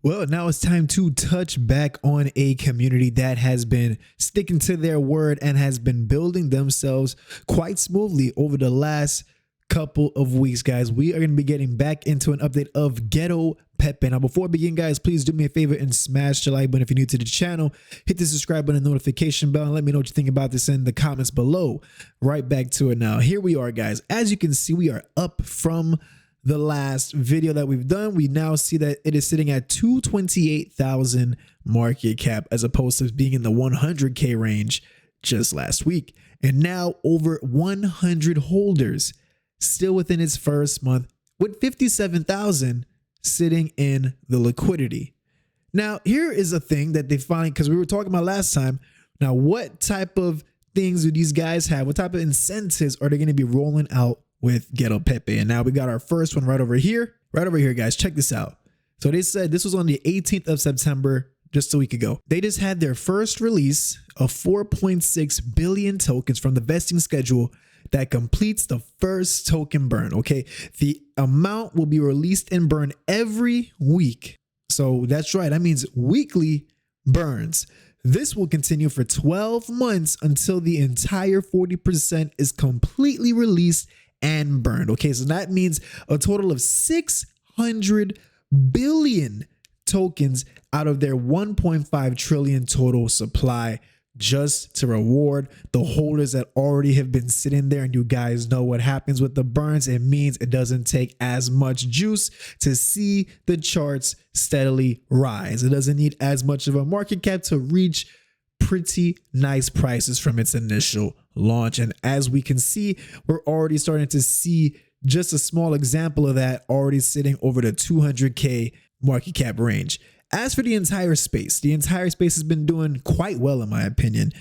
Well, now it's time to touch back on a community that has been sticking to their word and has been building themselves quite smoothly over the last couple of weeks, guys. We are going to be getting back into an update of Ghetto Pepe. Now, before I begin, guys, please do me a favor and smash the like button if you're new to the channel. Hit the subscribe button and notification bell and let me know what you think about this in the comments below. Right back to it now. Here we are, guys. As you can see, we are up from the last video that we've done. We now see that it is sitting at 228,000 market cap as opposed to being in the 100K range just last week. And now over 100 holders still within its first month with 57,000 sitting in the liquidity. Now, here is a thing that they find, because we were talking about last time. Now, what type of things do these guys have? What type of incentives are they going to be rolling out with Ghetto Pepe? And now we got our first one right over here, guys. Check this out. So they said this was on the 18th of September, just a week ago. They just had their first release of 4.6 billion tokens from the vesting schedule that completes the first token burn. Okay, the amount will be released and burned every week. So that's right, that means weekly burns. This will continue for 12 months until the entire 40% is completely released and burned. Okay, so that means a total of 600 billion tokens out of their 1.5 trillion total supply, just to reward the holders that already have been sitting there. And you guys know what happens with the burns. It means it doesn't take as much juice to see the charts steadily rise. It doesn't need as much of a market cap to reach pretty nice prices from its initial launch. And as we can see, we're already starting to see just a small example of that already sitting over the 200K market cap range. As for the entire space has been doing quite well, in my opinion.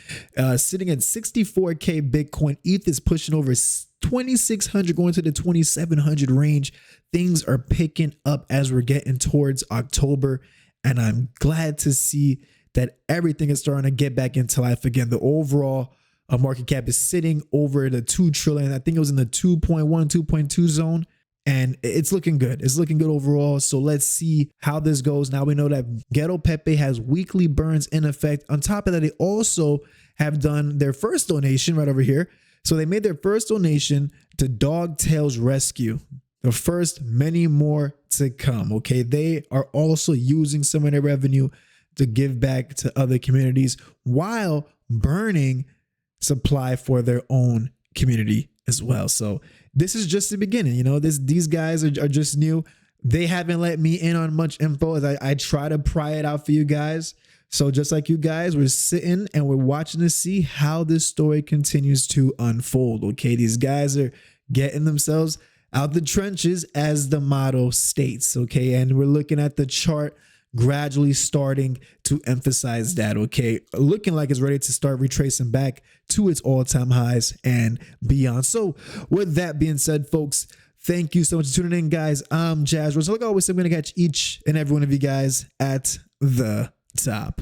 Sitting at 64K Bitcoin. ETH is pushing over 2,600, going to the 2,700 range. Things are picking up as we're getting towards October, and I'm glad to see that everything is starting to get back into life again. The overall market cap is sitting over the 2 trillion. I think it was in the 2.1, 2.2 zone. And it's looking good. It's looking good overall. So let's see how this goes. Now we know that Ghetto Pepe has weekly burns in effect. On top of that, they also have done their first donation right over here. So they made their first donation to Dogtails Rescue. The first, many more to come. Okay, they are also using some of their revenue to give back to other communities while burning supply for their own community as well. So this is just the beginning. You know, these guys are just new. They haven't let me in on much info as I try to pry it out for you guys. So just like you guys, we're sitting and we're watching to see how this story continues to unfold. Okay, these guys are getting themselves out the trenches, as the motto states. Okay, and we're looking at the chart gradually starting to emphasize that. Okay, looking like it's ready to start retracing back to its all-time highs and beyond. So with that being said, folks, thank you so much for tuning in, guys. I'm Jazz Rose. Like always, I'm going to catch each and every one of you guys at the top.